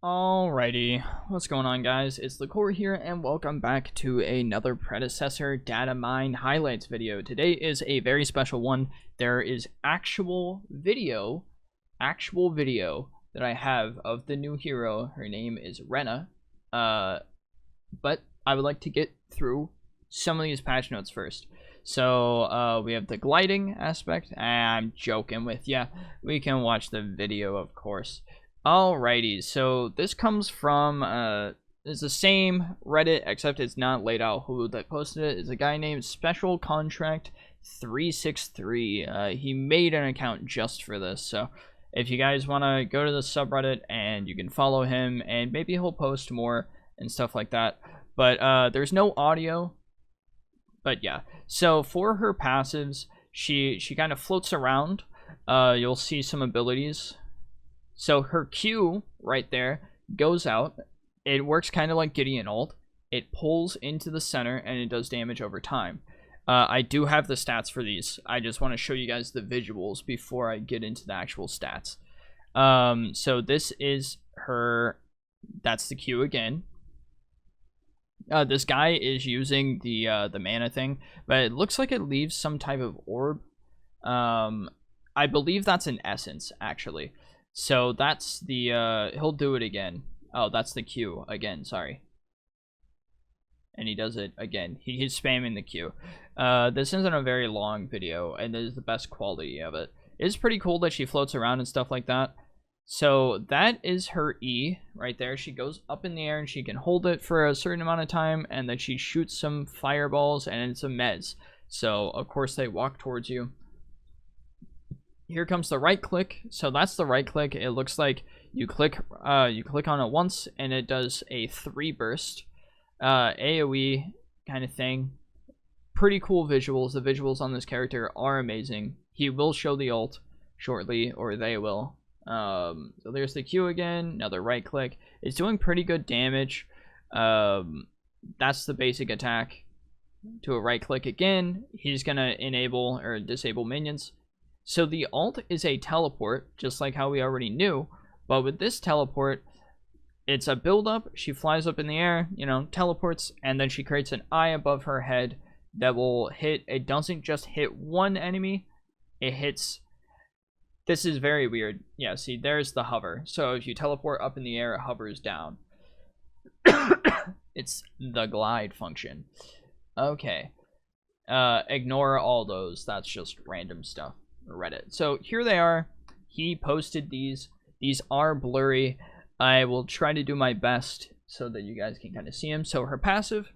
Alrighty, what's going on, guys? It's Lycor here, and welcome back to another Predecessor Datamine highlights video. Today is a very special one. There is actual video that I have of the new hero. Her name is Rena. But I would like to get through some of these patch notes first. So we have the gliding aspect. I'm joking with ya. We can watch the video, of course. Alrighty, so this comes from, it's the same Reddit, except it's not laid out who that posted it. It's a guy named Special Contract 363. He made an account just for this, so if you guys want to go to the subreddit and you can follow him, and maybe he'll post more and stuff like that. But there's no audio, but yeah. So for her passives, she kind of floats around. You'll see some abilities. So her Q right there goes out. It works kind of like Gideon ult. It pulls into the center and it does damage over time. I do have the stats for these. I just want to show you guys the visuals before I get into the actual stats. So this is her. That's the Q again. This guy is using the mana thing, but it looks like it leaves some type of orb. I believe that's an essence, actually. So that's the, he'll do it again. Oh, that's the Q again, sorry. And he does it again. He's spamming the Q. This isn't a very long video, and this is the best quality of it. It's pretty cool that she floats around and stuff like that. So that is her E right there. She goes up in the air and she can hold it for a certain amount of time, and then she shoots some fireballs, and it's a mez. So, of course, they walk towards you. Here comes the right click. So that's the right click. It looks like you click on it once and it does a 3 burst AoE kind of thing. Pretty cool visuals. The visuals on this character are amazing. He will show the ult shortly, or they will. So there's the Q again. Another right click. It's doing pretty good damage. That's the basic attack. To a right click again, he's gonna enable or disable minions. So the ult is a teleport, just like how we already knew, but with this teleport, it's a build up. She flies up in the air, you know, teleports, and then she creates an eye above her head that will hit. It doesn't just hit one enemy, it hits. This is very weird. Yeah, see, there's the hover. So if you teleport up in the air, it hovers down. It's the glide function. Okay. Ignore all those. That's just random stuff. Reddit. So here they are. He posted these. These are blurry. I will try to do my best so that you guys can kind of see them. So her passive,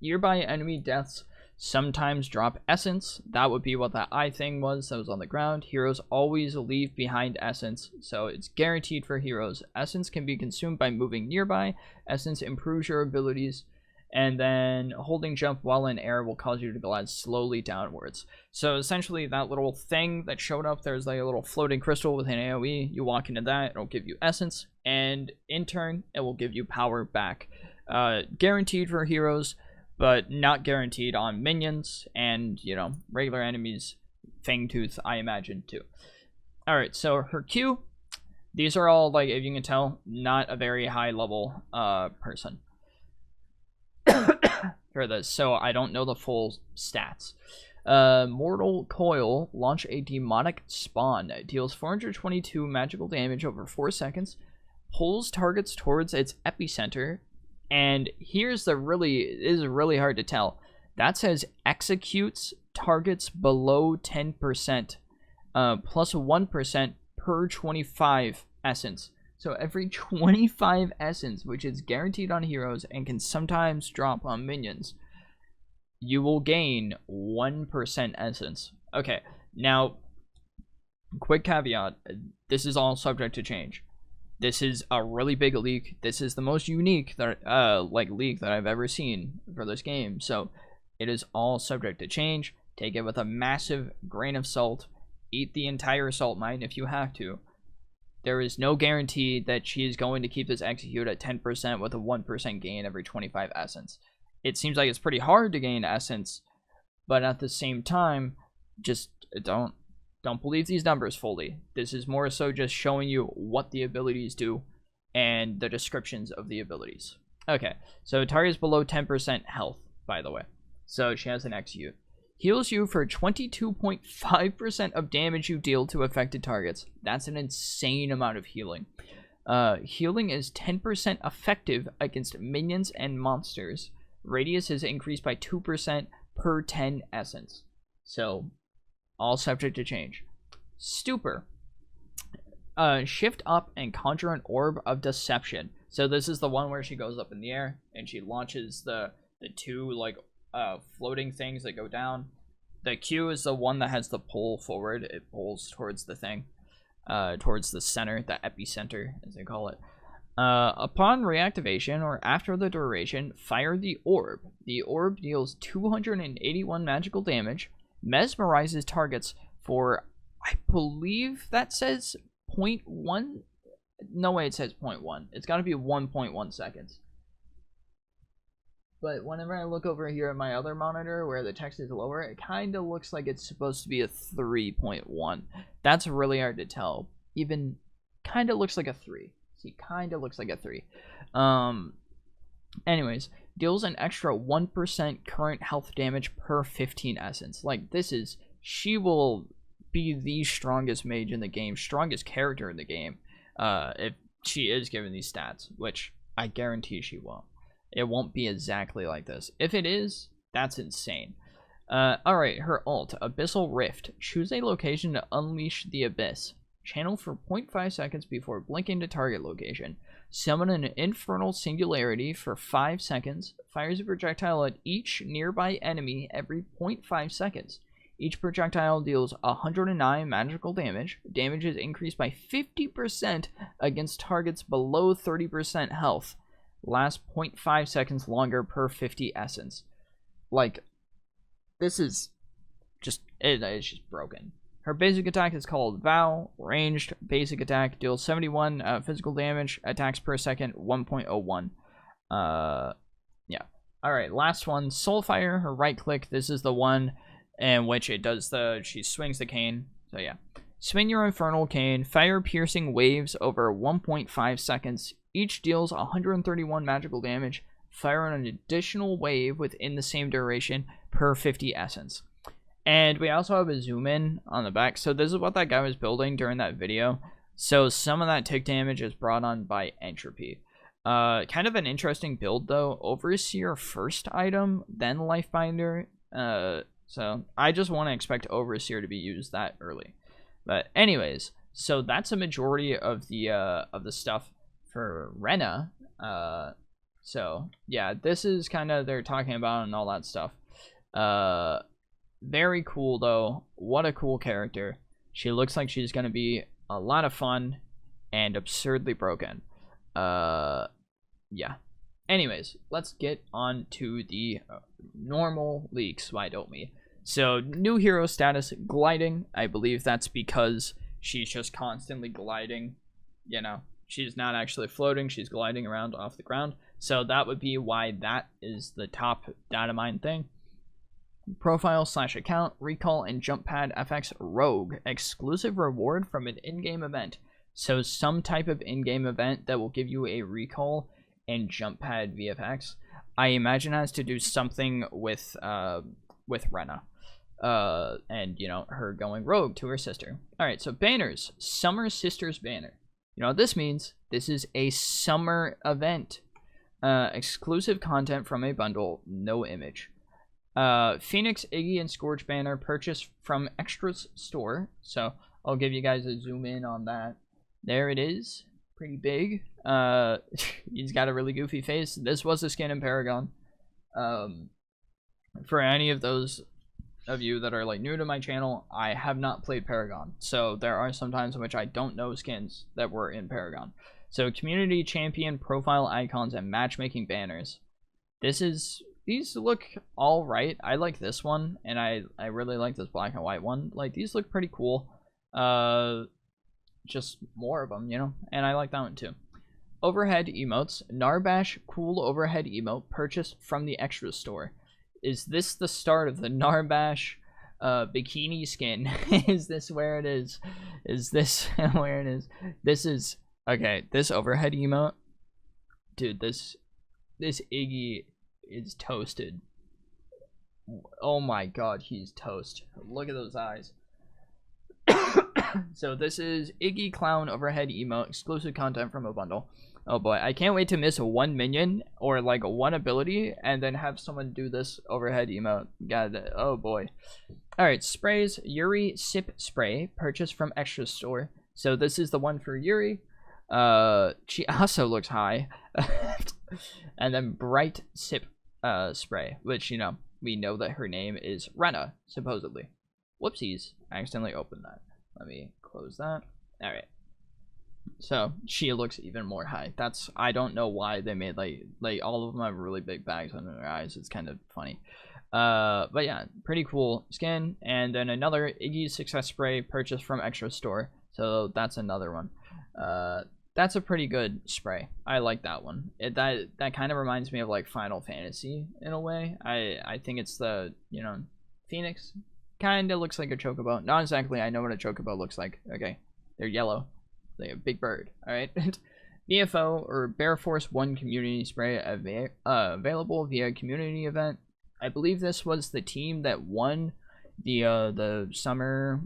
nearby enemy deaths sometimes drop essence. That would be what that eye thing was that was on the ground. Heroes always leave behind essence, so it's guaranteed for heroes. Essence can be consumed by moving nearby. Essence improves your abilities, and then holding jump while in air will cause you to glide slowly downwards. So essentially that little thing that showed up, there's like a little floating crystal with an AoE. You walk into that, it'll give you essence, and in turn it will give you power back. Guaranteed for heroes, but not guaranteed on minions and, you know, regular enemies. Fangtooth, I imagine, too. Alright, so her Q, these are all, like, if you can tell, not a very high level person for this, so I don't know the full stats. Mortal Coil, launch a demonic spawn, deals 422 magical damage over 4 seconds, pulls targets towards its epicenter, and here's the it is really hard to tell. That says executes targets below 10%, plus 1% per 25 essence. So every 25 essence, which is guaranteed on heroes and can sometimes drop on minions, you will gain 1% essence. Okay, now, quick caveat, this is all subject to change. This is a really big leak. This is the most unique that, leak that I've ever seen for this game. So it is all subject to change. Take it with a massive grain of salt. Eat the entire salt mine if you have to. There is no guarantee that she is going to keep this execute at 10% with a 1% gain every 25 essence. It seems like it's pretty hard to gain essence, but at the same time, just don't believe these numbers fully. This is more so just showing you what the abilities do and the descriptions of the abilities. Okay, so target is below 10% health, by the way. So she has an XU. Heals you for 22.5% of damage you deal to affected targets. That's an insane amount of healing. Healing is 10% effective against minions and monsters. Radius is increased by 2% per 10 essence. So, all subject to change. Stupor. Shift up and conjure an orb of deception. So this is the one where she goes up in the air and she launches the two like floating things that go down. The Q is the one that has the pull forward. It pulls towards the thing, towards the center, the epicenter as they call it. Upon reactivation or after the duration, fire the orb. The orb deals 281 magical damage, mesmerizes targets for, I believe that says 0.1. No way it says 0.1. It's got to be 1.1 seconds. But whenever I look over here at my other monitor where the text is lower, it kind of looks like it's supposed to be a 3.1. That's really hard to tell. Even kind of looks like a 3. See, kind of looks like a 3. Anyways, deals an extra 1% current health damage per 15 essence. Like, this is, she will be the strongest mage in the game, strongest character in the game, if she is given these stats, which I guarantee she won't. It won't be exactly like this. If it is, that's insane. Alright, her ult, Abyssal Rift. Choose a location to unleash the abyss. Channel for 0.5 seconds before blinking to target location. Summon an infernal singularity for 5 seconds. Fires a projectile at each nearby enemy every 0.5 seconds. Each projectile deals 109 magical damage. Damage is increased by 50% against targets below 30% health. Lasts 0.5 seconds longer per 50 essence. Like, this is just, it's just broken. Her basic attack is called Vow. Ranged basic attack deals 71 physical damage. Attacks per second 1.01. Yeah. Alright, last one. Soulfire. Her right click. This is the one in which it does she swings the cane. So yeah. Swing your infernal cane. Fire piercing waves over 1.5 seconds. Each deals 131 magical damage. Fire an additional wave within the same duration per 50 essence. And we also have a zoom in on the back. So this is what that guy was building during that video. So some of that tick damage is brought on by entropy. Kind of an interesting build though. Overseer first item, then Lifebinder. So I just want to expect Overseer to be used that early. But anyways, so that's a majority of the stuff for Rena. So yeah, this is kind of they're talking about and all that stuff. Very cool though. What a cool character. She looks like she's gonna be a lot of fun and absurdly broken. Yeah. Anyways, let's get on to the normal leaks. Why don't we? So new hero status, gliding. I believe that's because she's just constantly gliding. You know, she's not actually floating. She's gliding around off the ground. So that would be why that is the top datamine thing. Profile / account, recall and jump pad FX rogue. Exclusive reward from an in-game event. So some type of in-game event that will give you a recall and jump pad VFX. I imagine has to do something with Rena. And you know, her going rogue to her sister. Alright, so banners. Summer Sisters banner. You know what this means? This is a summer event. Exclusive content from a bundle, no image. Phoenix, Iggy, and Scourge banner purchased from Extras store. So I'll give you guys a zoom in on that. There it is. Pretty big. He's got a really goofy face. This was a skin in Paragon. For any of those of you that are like new to my channel, I have not played Paragon. So there are some times in which I don't know skins that were in Paragon. So community champion profile icons and matchmaking banners. These look all right. I like this one, and I really like this black and white one. Like, these look pretty cool. Just more of them, you know, and I like that one too. Overhead emotes. Narbash cool overhead emote purchased from the Extras store. Is this the start of the Narbash bikini skin? Is this where it is? Is this where it is? This is Okay, this overhead emote, dude. This Iggy is toasted. Oh my god, he's toast. Look at those eyes. So this is Iggy Clown overhead emote, exclusive content from a bundle. Oh boy, I can't wait to miss one minion or like one ability and then have someone do this overhead emote. God, oh boy. Alright, sprays. Yuri Sip Spray, purchased from Extra Store. So this is the one for Yuri. She also looks high. And then Bright Sip Spray, which, you know, we know that her name is Rena, supposedly. Whoopsies, I accidentally opened that. Let me close that. Alright. So she looks even more high. That's, I don't know why they made like all of them have really big bags under their eyes. It's kind of funny. But yeah, pretty cool skin. And then another Iggy Success Spray purchased from Extra Store. So that's another one. That's a pretty good spray. I like that one. That kind of reminds me of like Final Fantasy in a way. I think it's the, you know, Phoenix. Kind of looks like a chocobo. Not exactly. I know what a chocobo looks like. Okay, they're yellow. They're a big bird. All right. BFO or Bear Force 1 community spray available via community event. I believe this was the team that won the summer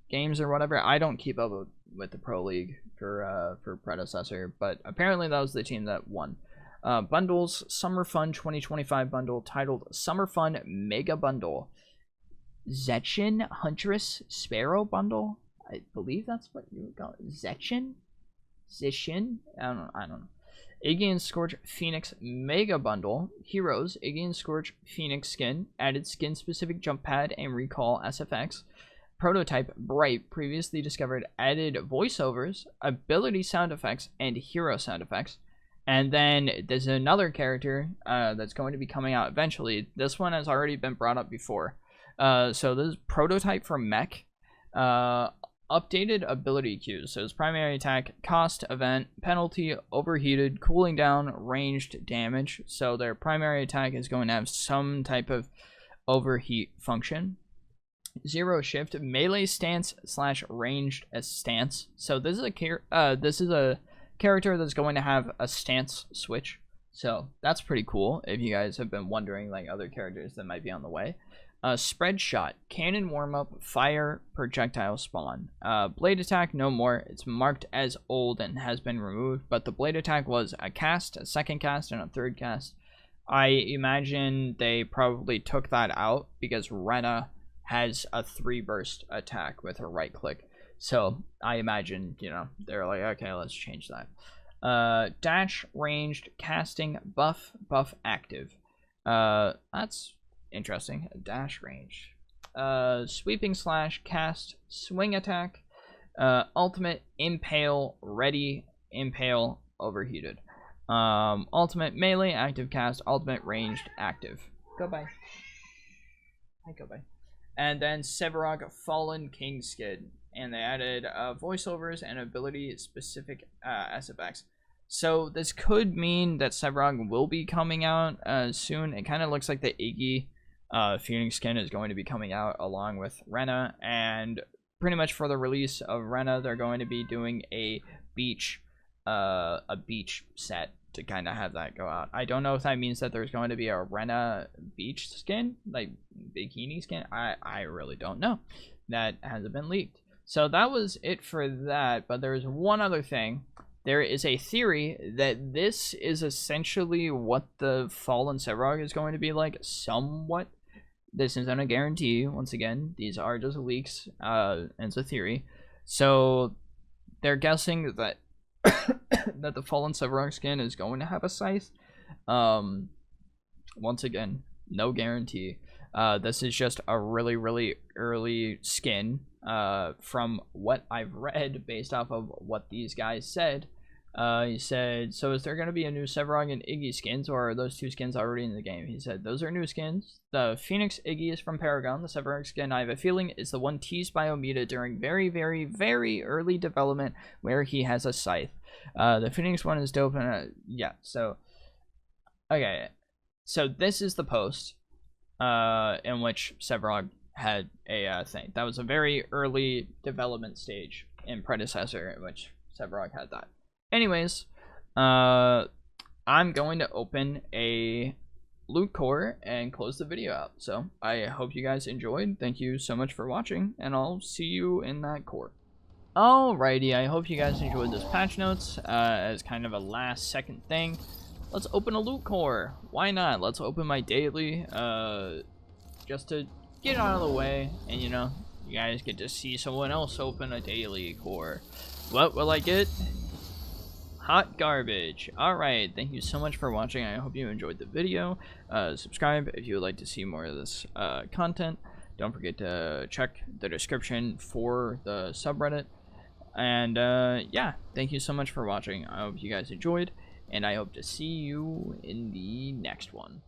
games or whatever. I don't keep up with the Pro League for Predecessor, but apparently that was the team that won. Bundles, Summer Fun 2025 bundle titled Summer Fun Mega Bundle. Zetchin Huntress Sparrow bundle. I believe that's what you would call it. Zetchin? Zishin? I don't know. Iggy and Scorch Phoenix Mega Bundle. Heroes, Iggy and Scorch Phoenix skin. Added skin specific jump pad and recall SFX. Prototype Bright, previously discovered, added voiceovers, ability sound effects, and hero sound effects. And then there's another character that's going to be coming out eventually. This one has already been brought up before. So this is Prototype for Mech. Updated ability cues. So it's primary attack, cost, event, penalty, overheated, cooling down, ranged damage. So their primary attack is going to have some type of overheat function. Zero shift, melee stance / ranged stance. So this is a character that's going to have a stance switch. So that's pretty cool if you guys have been wondering like other characters that might be on the way. Spread shot, cannon warm-up, fire, projectile spawn. Blade attack, no more. It's marked as old and has been removed, but the blade attack was a cast, a second cast, and a third cast. I imagine they probably took that out because Rena has a 3-burst attack with her right click. So I imagine, you know, they're like, okay, let's change that. Dash, ranged, casting, buff active. That's interesting. Dash range. Sweeping / cast, swing attack, ultimate, impale, ready, impale, overheated. Ultimate, melee, active cast, ultimate, ranged, active. Goodbye. Hi, goodbye. And then Sevarog Fallen King skin. And they added voiceovers and ability specific SFX. So this could mean that Sevarog will be coming out soon. It kind of looks like the Iggy Phoenix skin is going to be coming out along with Rena, and pretty much for the release of Rena, they're going to be doing a beach set to kind of have that go out. I don't know if that means that there's going to be a Rena beach skin, like bikini skin. I really don't know. That hasn't been leaked. So that was it for that, but there's one other thing. There is a theory that this is essentially what the Fallen Sevarog is going to be like, somewhat. This isn't a guarantee. Once again, these are just leaks. It's a theory. So they're guessing that that the Fallen Sevarog skin is going to have a scythe. Once again, no guarantee. This is just a really, really early skin. From what I've read, based off of what these guys said. He said, so is there going to be a new Sevarog and Iggy skins, or are those two skins already in the game? He said, those are new skins. The Phoenix Iggy is from Paragon. The Sevarog skin, I have a feeling, is the one teased by Omida during very, very, very early development where he has a scythe. The Phoenix one is dope, and yeah, so, okay. So this is the post in which Sevarog had a thing. That was a very early development stage in Predecessor, in which Sevarog had that. Anyways, I'm going to open a loot core and close the video out. So I hope you guys enjoyed. Thank you so much for watching, and I'll see you in that core. Alrighty, I hope you guys enjoyed this patch notes as kind of a last second thing. Let's open a loot core. Why not? Let's open my daily just to get it out of the way, and you know, you guys get to see someone else open a daily core. What will I get? Hot garbage. Alright, thank you so much for watching. I hope you enjoyed the video. Subscribe if you would like to see more of this content. Don't forget to check the description for the subreddit. And yeah, thank you so much for watching. I hope you guys enjoyed, and I hope to see you in the next one.